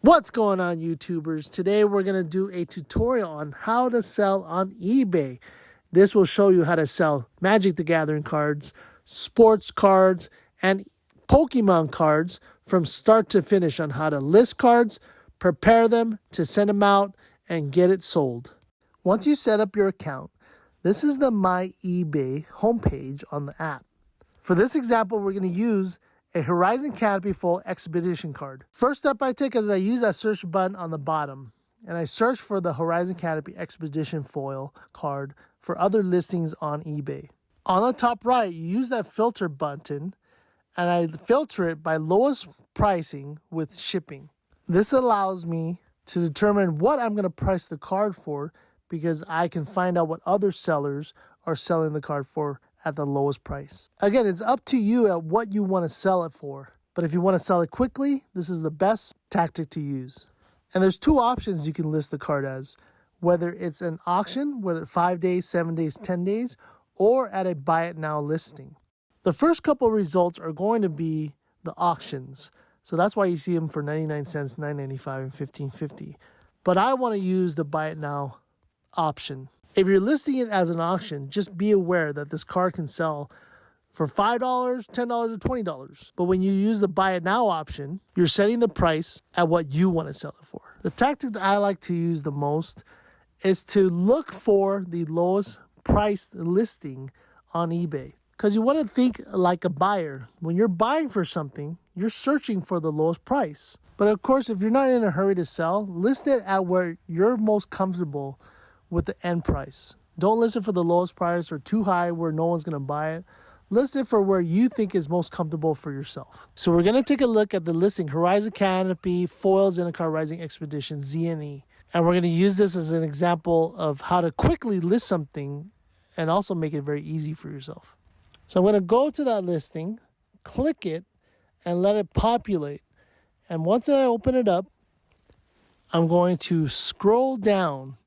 What's going on, YouTubers? Today we're going to do a tutorial on how to sell on eBay. This will show you how to sell Magic the Gathering cards, sports cards, and Pokemon cards from start to finish on how to list cards, prepare them to send them out, and get it sold. Once you set up your account, this is the My eBay homepage on the app. For this example, we're going to use a Horizon Canopy Full Expedition card. First step I take is I use that search button on the bottom and I search for the Horizon Canopy Expedition Foil card for other listings on eBay. On the top right, you use that filter button and I filter it by lowest pricing with shipping. This allows me to determine what I'm going to price the card for because I can find out what other sellers are selling the card for at the lowest price. Again, it's up to you at what you want to sell it for. But if you want to sell it quickly, this is the best tactic to use. And there's two options you can list the card as, whether it's an auction, whether 5 days, 7 days, 10 days, or at a buy it now listing. The first couple results are going to be the auctions. So that's why you see them for 99 cents, $9.95, and $15.50. But I want to use the buy it now option. If you're listing it as an auction, just be aware that this card can sell for $5, $10, or $20. But when you use the buy it now option, you're setting the price at what you want to sell it for. The tactic that I like to use the most is to look for the lowest priced listing on eBay. Because you want to think like a buyer. When you're buying for something, you're searching for the lowest price. But of course, if you're not in a hurry to sell, list it at where you're most comfortable with the end price. Don't list it for the lowest price or too high where no one's going to buy it. List it for where you think is most comfortable for yourself. So we're going to take a look at the listing Horizon Canopy Foils Zendikar Rising Expedition ZNE. And we're going to use this as an example of how to quickly list something and also make it very easy for yourself. So I'm going to go to that listing, click it, and let it populate. And once I open it up, I'm going to scroll down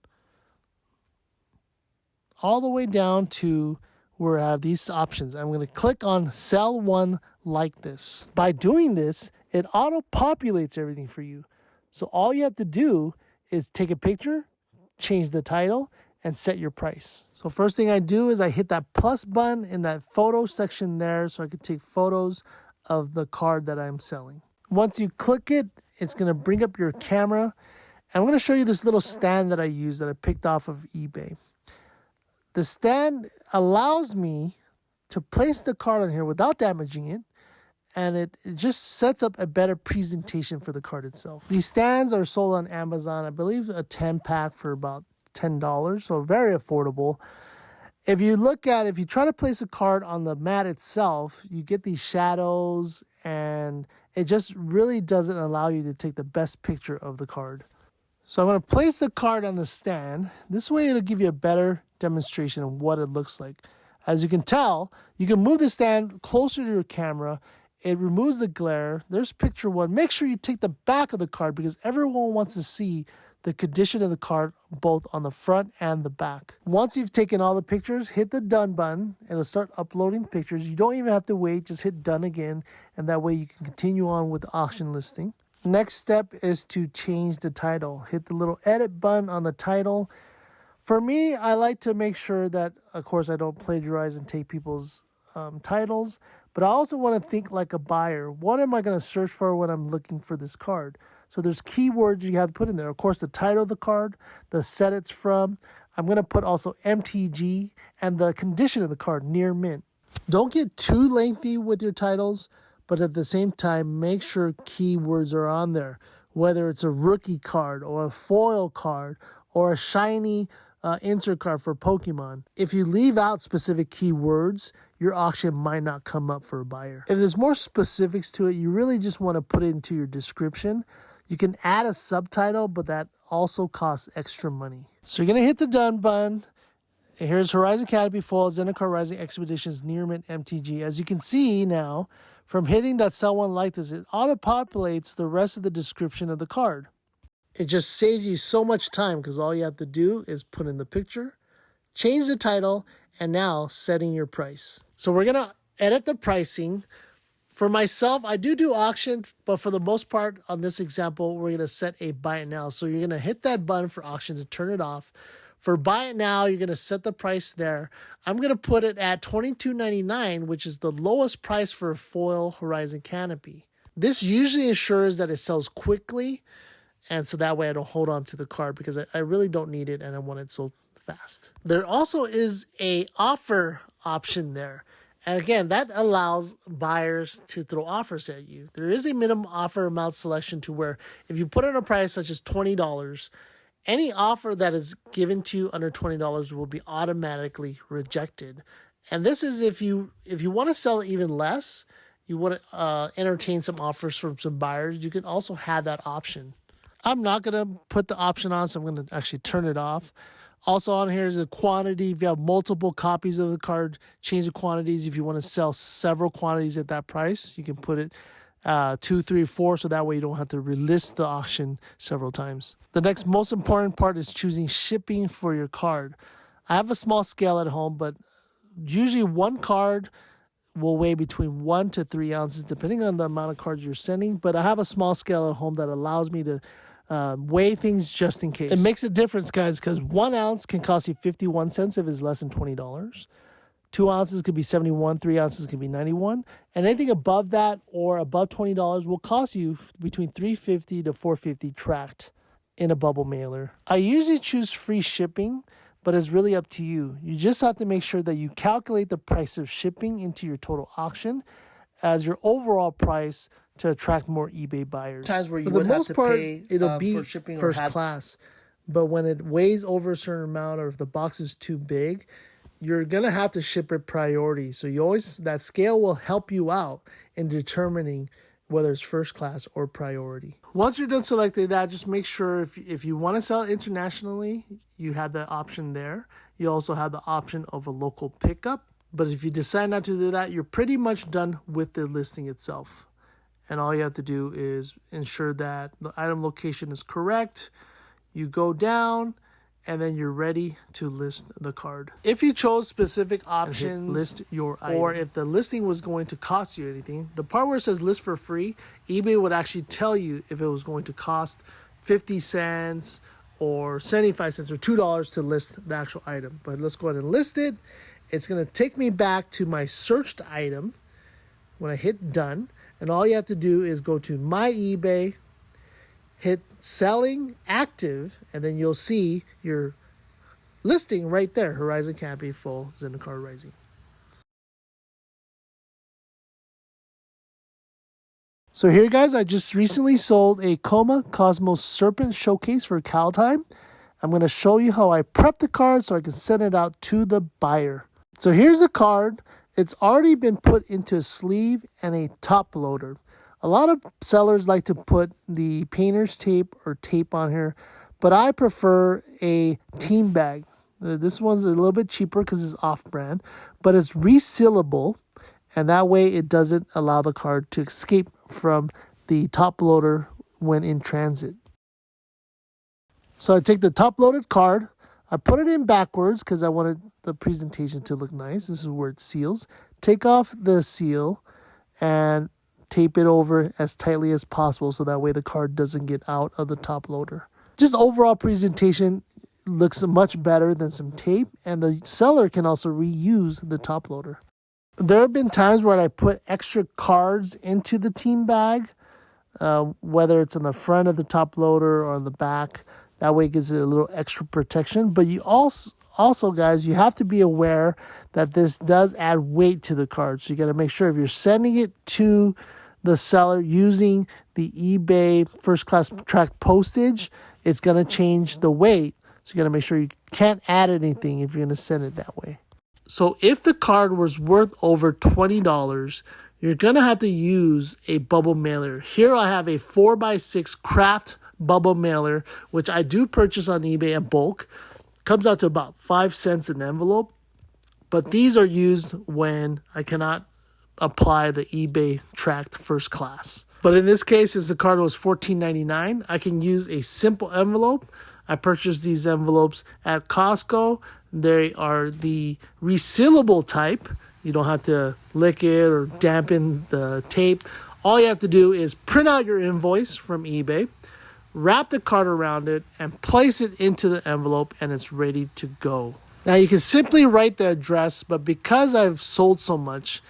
all the way down to where I have these options. I'm going to click on sell one like this. By doing this, it auto-populates everything for you. So all you have to do is take a picture, change the title, and set your price. So first thing I do is I hit that plus button in that photo section there so I can take photos of the card that I'm selling. Once you click it, it's going to bring up your camera. And I'm going to show you this little stand that I use that I picked off of eBay. The stand allows me to place the card on here without damaging it, and it just sets up a better presentation for the card itself. These stands are sold on Amazon, I believe a 10-pack for about $10, so very affordable. If you try to place a card on the mat itself, you get these shadows, and it just really doesn't allow you to take the best picture of the card. So I'm going to place the card on the stand. This way it'll give you a better demonstration of what it looks like. As you can tell, you can move the stand closer to your camera. It removes the glare. There's picture one. Make sure you take the back of the card because everyone wants to see the condition of the card both on the front and the back. Once you've taken all the pictures, hit the done button and it'll start uploading pictures. You don't even have to wait, just hit done again, and that way you can continue on with the auction listing. Next step is to change the title. Hit the little edit button on the title. For me, I like to make sure that, of course, I don't plagiarize and take people's titles, but I also want to think like a buyer. What am I going to search for when I'm looking for this card? So there's keywords you have to put in there. Of course, the title of the card, the set it's from. I'm going to put also MTG and the condition of the card, near mint. Don't get too lengthy with your titles, but at the same time, make sure keywords are on there. Whether it's a rookie card or a foil card or a shiny insert card for Pokemon. If you leave out specific keywords, your auction might not come up for a buyer. If there's more specifics to it, you really just want to put it into your description. You can add a subtitle, but that also costs extra money. So you're going to hit the done button. Here's Horizon Canopy Foils Zendikar Rising Expeditions Near Mint MTG. As you can see now, from hitting that sell one like this, it auto-populates the rest of the description of the card. It just saves you so much time because all you have to do is put in the picture, change the title, and now setting your price. So we're going to edit the pricing For myself, I do auction, but for the most part on this example, we're going to set a buy it now. So you're going to hit that button for auction to turn it off. For buy it now, you're going to set the price there. I'm going to put it at $22.99, which is the lowest price for a foil Horizon canopy. This usually ensures that it sells quickly, and so that way I don't hold on to the card because I really don't need it and I want it sold fast. There also is a offer option there. And again, that allows buyers to throw offers at you. There is a minimum offer amount selection to where if you put in a price such as $20, any offer that is given to you under $20 will be automatically rejected. And this is if you want to sell it even less, you want to entertain some offers from some buyers, you can also have that option. I'm not going to put the option on, so I'm going to actually turn it off. Also on here is a quantity. If you have multiple copies of the card, change the quantities. If you want to sell several quantities at that price, you can put it 2, 3, 4, so that way you don't have to relist the auction several times. The next most important part is choosing shipping for your card. I have a small scale at home, but usually one card will weigh between 1 to 3 ounces, depending on the amount of cards you're sending. But I have a small scale at home that allows me to weigh things just in case. It makes a difference, guys, because 1 ounce can cost you 51 cents if it's less than $20. 2 ounces could be 71, 3 ounces could be 91. And anything above that or above $20 will cost you between $3.50 to $4.50 tracked in a bubble mailer. I usually choose free shipping, but it's really up to you. You just have to make sure that you calculate the price of shipping into your total auction as your overall price to attract more eBay buyers. Times where you would have to pay it'll be for shipping first class. But when it weighs over a certain amount or if the box is too big, you're going to have to ship it priority. So that scale will help you out in determining whether it's first class or priority. Once you're done selecting that, just make sure if you want to sell it internationally, you have that option there. You also have the option of a local pickup. But if you decide not to do that, you're pretty much done with the listing itself. And all you have to do is ensure that the item location is correct. You go down, and then you're ready to list the card. If you chose specific options, list your item, or if the listing was going to cost you anything, the part where it says list for free, eBay would actually tell you if it was going to cost 50 cents or 75 cents or $2 to list the actual item. But let's go ahead and list it. It's going to take me back to my searched item when I hit done. And all you have to do is go to my eBay, hit selling active, and then you'll see your listing right there. Horizon Canopy Full Zendikar Rising. So here, guys, I just recently sold a Cosmo Serpent Showcase for Kaldheim. I'm going to show you how I prep the card so I can send it out to the buyer. So here's the card. It's already been put into a sleeve and a top loader. A lot of sellers like to put the painter's tape or tape on here, but I prefer a team bag. This one's a little bit cheaper because it's off-brand, but it's resealable, and that way it doesn't allow the card to escape from the top loader when in transit. So I take the top-loaded card, I put it in backwards because I wanted the presentation to look nice. This is where it seals. Take off the seal and tape it over as tightly as possible so that way the card doesn't get out of the top loader. Just overall presentation looks much better than some tape, and the seller can also reuse the top loader. There have been times where I put extra cards into the team bag, whether it's on the front of the top loader or on the back. That way it gives it a little extra protection. But you also, guys, you have to be aware that this does add weight to the card. So you got to make sure if you're sending it to the seller using the eBay first class track postage, it's going to change the weight. So you got to make sure you can't add anything if you're going to send it that way. So if the card was worth over $20, you're going to have to use a bubble mailer. Here I have a 4x6 craft bubble mailer, which I do purchase on eBay in bulk. Comes out to about 5 cents an envelope. But these are used when I cannot apply the eBay tracked first class. But in this case, as the card was $14.99, I can use a simple envelope. I purchased these envelopes at Costco. They are the resealable type, You don't have to lick it or dampen the tape. All you have to do is print out your invoice from eBay, wrap the card around it, and place it into the envelope, and it's ready to go. Now you can simply write the address, but because I've sold so much,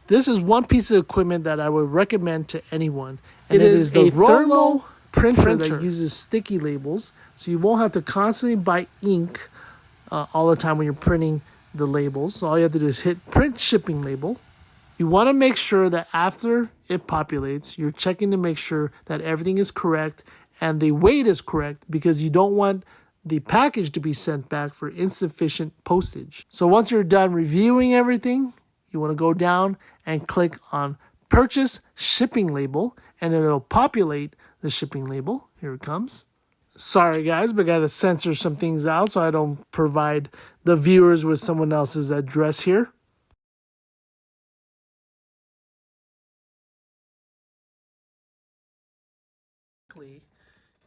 this is one piece of equipment that I would recommend to anyone. And it is a thermal printer that uses sticky labels, so you won't have to constantly buy ink all the time when you're printing the labels. So all you have to do is hit print shipping label. You want to make sure that after it populates, you're checking to make sure that everything is correct and the weight is correct, because you don't want the package to be sent back for insufficient postage. So once you're done reviewing everything, you want to go down and click on purchase shipping label, and it'll populate the shipping label. Here it comes. Sorry guys, but I got to censor some things out so I don't provide the viewers with someone else's address here.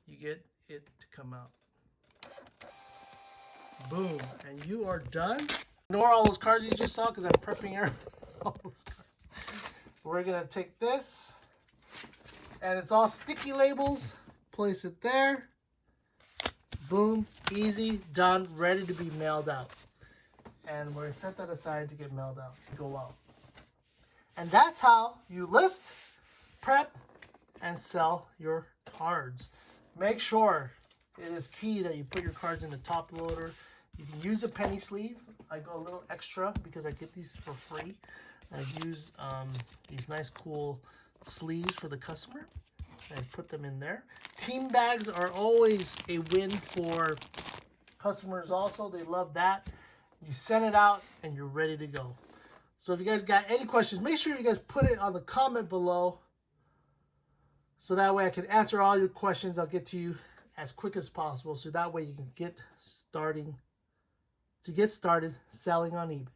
You get it to come out. Boom, and you are done. Ignore all those cards you just saw because I'm prepping all those cards. We're gonna take this, and it's all sticky labels. Place it there. Boom, easy, done, ready to be mailed out. And we're gonna set that aside to get mailed out, to go out. And that's how you list, prep, and sell your cards. Make sure it is key that you put your cards in the top loader. You can use a penny sleeve. I go a little extra because I get these for free. I use these nice cool sleeves for the customer. I put them in there. Team bags are always a win for customers also. They love that. You send it out and you're ready to go. So if you guys got any questions, make sure you guys put it on the comment below. So that way I can answer all your questions. I'll get to you as quick as possible. So that way you can get started selling on eBay.